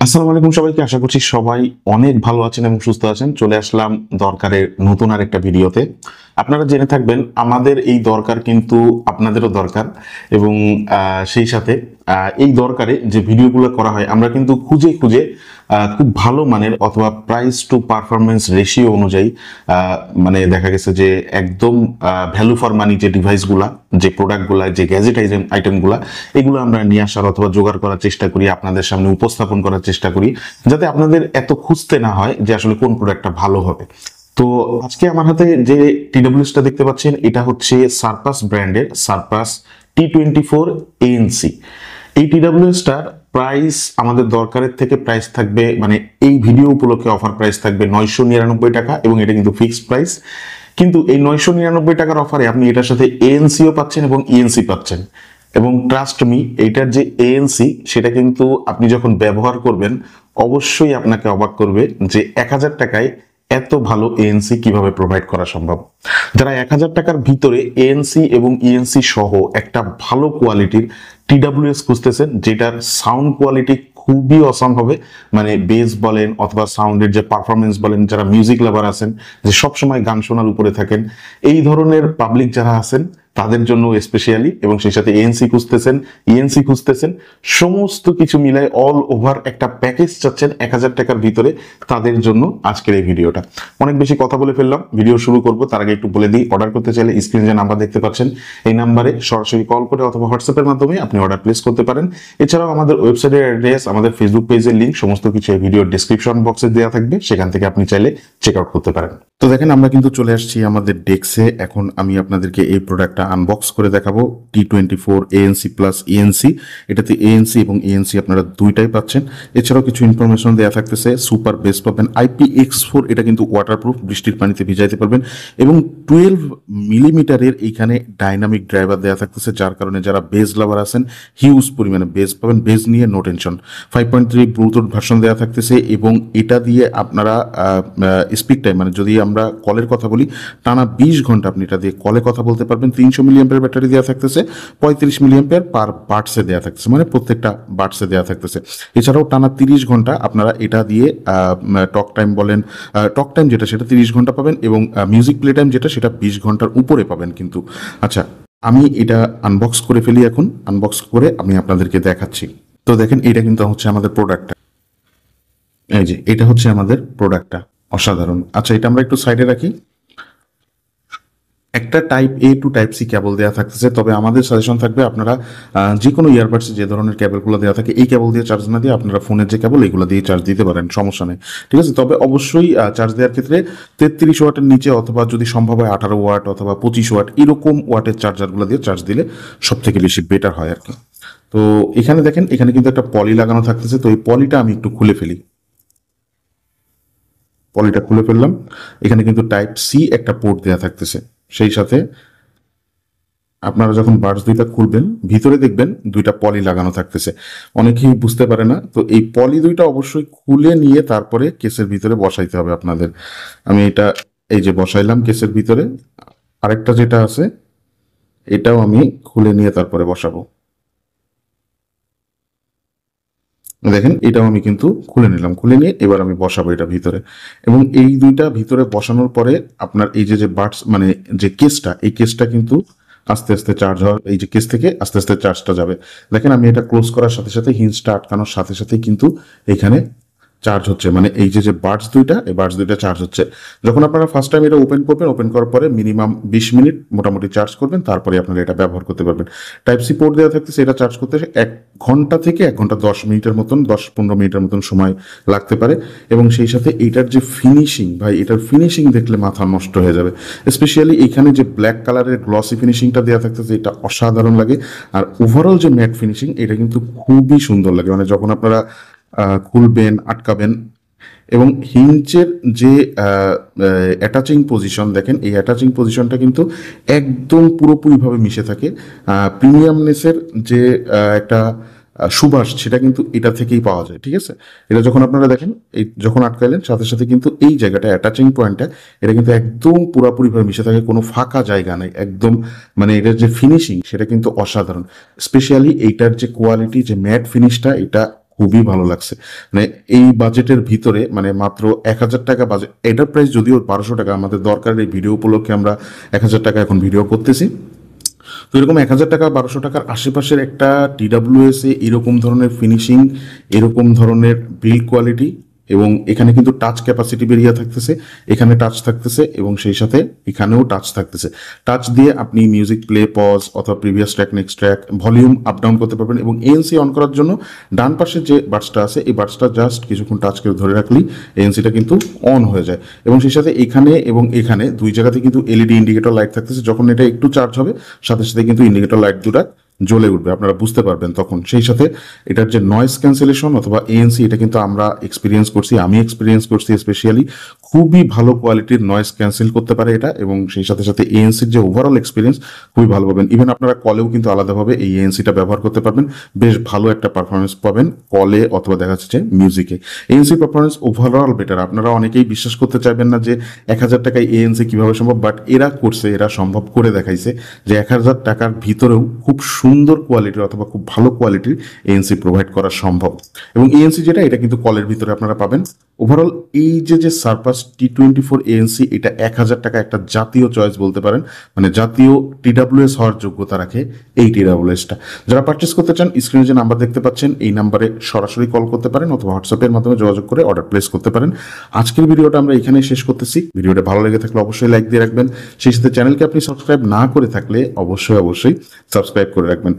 আসসালামু আলাইকুম সবাইকে। আশা করছি সবাই অনেক ভালো আছেন এবং সুস্থ আছেন। চলে আসলাম দরকারের নতুন আর একটা ভিডিওতে। আপনারা জেনে থাকবেন আমাদের এই দরকার কিন্তু আপনাদেরও দরকার, এবং সেই সাথে এই দরকারে যে ভিডিওগুলো করা হয় আমরা কিন্তু খুঁজে খুঁজে খুব ভালো মানের অথবা প্রাইস টু পারফরমেন্স রেশিও অনুযায়ী মানে দেখা গেছে যে একদম ভ্যালু ফর মানি যে ডিভাইসগুলা, যে প্রোডাক্টগুলা, যে গ্যাজেট আইটেমগুলা, এগুলো আমরা নিয়ে আসার অথবা জোগাড় করার চেষ্টা করি, আপনাদের সামনে উপস্থাপন করার চেষ্টা করি, যাতে আপনাদের এত খুঁজতে না হয় যে আসলে কোন প্রোডাক্টটা ভালো হবে। তো আজকে আমার হাতে যে টিডব্লিউএসটা দেখতে পাচ্ছেন, এটা হচ্ছে সারপাস ব্র্যান্ডের সারপাস T24 ANC। এই টিডব্লিউএসটার প্রাইস আমাদের দরকারের থেকে প্রাইস থাকবে, মানে এই ভিডিও উপলক্ষে অফার প্রাইস থাকবে 999 টাকা, এবং এটা কিন্তু ফিক্সড প্রাইস। কিন্তু এই 999 টাকার অফারে আপনি এটার সাথে এএনসিও পাচ্ছেন এবং ইএনসি পাচ্ছেন। এবং ট্রাস্ট মি, এইটার যে এএনসি সেটা কিন্তু আপনি যখন ব্যবহার করবেন অবশ্যই আপনাকে অবাক করবে যে 1000 টাকায় এত ভালো এএনসি কিভাবে প্রোভাইড করা সম্ভব। যারা 1000 টাকার ভিতরে এএনসি এবং ইএনসি সহ একটা ভালো কোয়ালিটির টিডব্লিউএস খুঁজতেছেন, যেটার সাউন্ড কোয়ালিটি খুবই অসাম হবে, মানে বেস বলেন অথবা সাউন্ডের যে পারফরমেন্স বলেন, যারা মিউজিক লাভার আছেন, যে সবসময় গান শোনার উপরে থাকেন, এই ধরনের পাবলিক যারা আছেন তাদের জন্য স্পেশালি, এবং সেই সাথে এএনসি খুঁজতেছেন, ইএনসি খুঁজতেছেন, সমস্ত কিছু মিলায় অল ওভার একটা প্যাকেজ চাচ্ছেন 1000 টাকার ভিতরে, তাদের জন্য আজকের এই ভিডিওটা। অনেক বেশি কথা বলে ফেললাম, ভিডিও শুরু করব তার আগে একটু বলে দিই, অর্ডার করতে চাইলে স্ক্রিনে যে নাম্বার দেখতে পাচ্ছেন এই নাম্বারে সরাসরি কল করে অথবা হোয়াটসঅ্যাপের মাধ্যমে আপনি অর্ডার প্লেস করতে পারেন। এছাড়াও আমাদের ওয়েবসাইটের অ্যাড্রেস, আমাদের ফেসবুক পেজের লিঙ্ক, সমস্ত কিছু এই ভিডিওর ডেসক্রিপশন বক্সে দেওয়া থাকবে, সেখান থেকে আপনি চাইলে চেক আউট করতে পারেন। তো দেখেন, আমরা কিন্তু চলে আসছি আমাদের ডেস্কে। এখন আমি আপনাদেরকে এই প্রোডাক্টটা আনবক্স করে দেখাবো, T24 ANC প্লাস ইএনসি। এটাতে এএনসি এবং ইএনসি আপনারা দুইটাই পাচ্ছেন। এছাড়াও কিছু ইনফরমেশন দেওয়া থাকতেছে, সুপার বেস পাবেন, IPX4, এটা কিন্তু ওয়াটারপ্রুফ, বৃষ্টির পানিতে ভিজাইতে পারবেন, এবং 12 মিলিমিটারের এইখানে ডাইনামিক ড্রাইভার দেওয়া থাকতেছে, যার কারণে যারা বেস লাভার আছেন হিউজ পরিমাণে বেস পাবেন। বেস নিয়ে নো টেনশন। 5.3 ব্লুটুথ ভার্সন দেওয়া থাকতেছে, এবং এটা দিয়ে আপনারা স্পিক টাইম, মানে যদি আমরা কলের কথা বলি, টানা 20 ঘন্টা আপনি এটা দিয়ে কলে কথা বলতে পারবেন। 300 মিলিঅ্যাম্পিয়ার ব্যাটারি দেওয়া থাকতেছে, 35 মিলিঅ্যাম্পিয়ার পার বাটসে দেওয়া থাকতেছে, মানে প্রত্যেকটা বাটসে দেওয়া থাকতেছে। এছাড়াও টানা 30 ঘন্টা আপনারা এটা দিয়ে টক টাইম বলেন, টক টাইম যেটা সেটা 30 ঘন্টা পাবেন, এবং মিউজিক প্লে টাইম যেটা সেটা 20 ঘন্টার উপরে পাবেন কিন্তু। আচ্ছা, আমি এটা আনবক্স করে ফেলি। এখন আনবক্স করে আমি আপনাদেরকে দেখাচ্ছি। তো দেখেন, এটা কিন্তু হচ্ছে আমাদের প্রোডাক্টটা। এই যে এটা হচ্ছে আমাদের প্রোডাক্টটা, অসাধারণ। আচ্ছা, এটা আমরা একটু সাইডে রাখি। একটা টাইপ এ টু টাইপ সি কেবল দেওয়া থাকতেছে, তবে আমাদের সাজেশন থাকবে আপনারা যে কোনো ইয়ারবাডসে যে ধরনের কেবলগুলো দেওয়া থাকে এই কেবল দিয়ে চার্জ না দিয়ে আপনারা ফোনের যে কেবল এগুলো দিয়ে চার্জ দিতে পারেন, সমস্যা নেই, ঠিক আছে। তবে অবশ্যই চার্জ দেওয়ার ক্ষেত্রে 33 ওয়াটের নিচে, অথবা যদি সম্ভব হয় 18 ওয়াট অথবা 25 ওয়াট এরকম ওয়াটের চার্জারগুলো দিয়ে চার্জ দিলে সব থেকে বেশি বেটার হয় আর কি। তো এখানে দেখেন, এখানে কিন্তু একটা পলি লাগানো থাকতেছে, তো এই পলিটা আমি একটু খুলে ফেলি। পলিটা খুলে ফেললাম। এখানে কিন্তু টাইপ সি একটা পোর্ট দেওয়া থাকতেছে, সেই সাথে আপনারা যখন বাডস দুইটা খুলবেন ভিতরে দেখবেন দুইটা পলি লাগানো থাকতেছে। অনেকেই বুঝতে পারে না, তো এই পলি দুইটা অবশ্যই খুলে নিয়ে তারপরে কেসের ভিতরে বসাইতে হবে আপনাদের। আমি এটা এই যে বসাইলাম কেসের ভিতরে। আরেকটা যেটা আছে এটাও আমি খুলে নিয়ে তারপরে বসাবো। দেখেন, এটাও আমি কিন্তু খুলে নিলাম, খুলে নিয়ে এবার আমি বসাবো এটা ভিতরে। এবং এই দুইটা ভিতরে বসানোর পরে আপনার এই যে যে বাডস, মানে যে কেসটা, এই কেসটা কিন্তু আস্তে আস্তে চার্জ হয়, এই যে কেস থেকে আস্তে আস্তে চার্জটা যাবে। দেখেন, আমি এটা ক্লোজ করার সাথে সাথে, হিঞ্জটা আটকানোর সাথে সাথে কিন্তু এখানে চার্জ হচ্ছে, মানে এই যে যে বাডস দুইটা, এই বাডস দুইটা চার্জ হচ্ছে। যখন আপনারা ফার্স্ট টাইম এটা ওপেন করবেন, ওপেন করার পরে মিনিমাম 20 মিনিট মোটামুটি চার্জ করবেন, তারপরে আপনারা এটা ব্যবহার করতে পারবেন। টাইপ সি পোর্ট দেওয়া থাকতেছে, এটা চার্জ করতে 1 ঘন্টা থেকে 1 ঘন্টা 10 মিনিটের মতন, 10-15 মিনিটের মতন সময় লাগতে পারে। এবং সেই সাথে এইটার যে ফিনিশিং, ভাই এটার ফিনিশিং দেখলে মাথা নষ্ট হয়ে যাবে। স্পেশালি এখানে যে ব্ল্যাক কালারের গ্লসি ফিনিশিংটা দেওয়া থাকতেছে, এটা অসাধারণ লাগে। আর ওভারঅল যে ম্যাট ফিনিশিং, এটা কিন্তু খুবই সুন্দর লাগে, মানে যখন আপনারা খুলবেন, আটকাবেন। এবং হিঞ্চের যে অ্যাটাচিং পজিশন দেখেন, এই অ্যাটাচিং পজিশনটা কিন্তু একদম পুরোপুরিভাবে মিশে থাকে। প্রিমিয়ামনেসের যে একটা সুবাস, সেটা কিন্তু এটা থেকেই পাওয়া যায়, ঠিক আছে। এটা যখন আপনারা দেখেন, এই যখন আটকাইলেন সাথে সাথে কিন্তু এই জায়গাটা, অ্যাটাচিং পয়েন্টটা, এটা কিন্তু একদম পুরোপুরিভাবে মিশে থাকে, কোনো ফাঁকা জায়গা নেই একদম। মানে এটার যে ফিনিশিং সেটা কিন্তু অসাধারণ। স্পেশালি এইটার যে কোয়ালিটি, যে ম্যাট ফিনিশটা, এটা খুবই ভালো লাগছে। মানে এই বাজেটের ভিতরে মানে মাত্র 1,000 টাকা বাজেট, এটার প্রাইস যদিও 1200 টাকা, আমাদের দরকারের এই ভিডিও উপলক্ষে আমরা 1,000 টাকা এখন ভিডিও করতেছি। তো এরকম 1,000 টাকা 1200 টাকার আশেপাশের একটা TWS এ এরকম ধরনের ফিনিশিং, এরকম ধরনের বিল্ড কোয়ালিটি, এবং এখানে কিন্তু টাচ ক্যাপাসিটি বেরিয়ে থাকতেছে, এখানে টাচ থাকতেছে এবং সেই সাথে এখানেও টাচ থাকতেছে। টাচ দিয়ে আপনি মিউজিক প্লে, পজ অথবা previous track, next track, volume up down করতে পারবেন। এবং ANC অন করার জন্য ডান পাশে যে বাটসটা আছে, এই বাটসটা জাস্ট কিছুক্ষণ টাচ করে ধরে রাখলেই ANCটা কিন্তু অন হয়ে যায়। এবং সেই সাথে এখানে এবং এখানে দুই জায়গাতে কিন্তু LED ইন্ডিকেটর লাইট থাকতেছে। যখন এটা একটু চার্জ হবে সাথে সাথে কিন্তু ইন্ডিকেটর লাইট দুটা জ্বলে উঠবে, আপনারা বুঝতে পারবেন তখন। সেই সাথে এটার যে নয়েজ ক্যান্সেলেশন অথবা ANC, এটা কিন্তু আমরা এক্সপিরিয়েন্স করছি, আমি এক্সপিরিয়েন্স করছি স্পেশালি। খুবই ভালো কোয়ালিটির নয়েজ ক্যান্সেল করতে পারে এটা, এবং সেই সাথে সাথে ANCর যে ওভারঅল এক্সপিরিয়েন্স খুবই ভালো পাবেন। ইভেন আপনারা কলেও কিন্তু আলাদাভাবে এই ANCটা ব্যবহার করতে পারবেন, বেশ ভালো একটা পারফরমেন্স পাবেন কলে অথবা দেখা যাচ্ছে যে মিউজিকে। ANC performance overall better. আপনারা অনেকেই বিশ্বাস করতে চাইবেন না যে 1,000 টাকায় ANC কিভাবে সম্ভব, বাট এরা করছে, এরা সম্ভব করে দেখাইছে যে 1,000 টাকার ভিতরেও খুব সুন্দর কোয়ালিটির অথবা খুব ভালো কোয়ালিটির ANC প্রোভাইড করা সম্ভব। এবং ANC যেটা, এটা কিন্তু কলের ভিতরে আপনারা পাবেন। ওভারঅল এই যে সারপাস T24 ANC, এটা 1,000 টাকা একটা জাতীয় চয়েস বলতে পারেন, মানে জাতীয় TWS হওয়ার যোগ্যতা রাখে এই TWSটা। যারা পারচেস করতে চান, স্ক্রিনে যে নাম্বার দেখতে পাচ্ছেন এই নাম্বারে সরাসরি কল করতে পারেন অথবা হোয়াটসঅ্যাপের মাধ্যমে যোগাযোগ করে অর্ডার প্লেস করতে পারেন। আজকের ভিডিওটা আমরা এখানেই শেষ করতেছি। ভিডিওটা ভালো লেগে থাকলে অবশ্যই লাইক দিয়ে রাখবেন। সেই সাথে চ্যানেলকে আপনি সাবস্ক্রাইব না করে থাকলে অবশ্যই সাবস্ক্রাইব করে রাখবেন।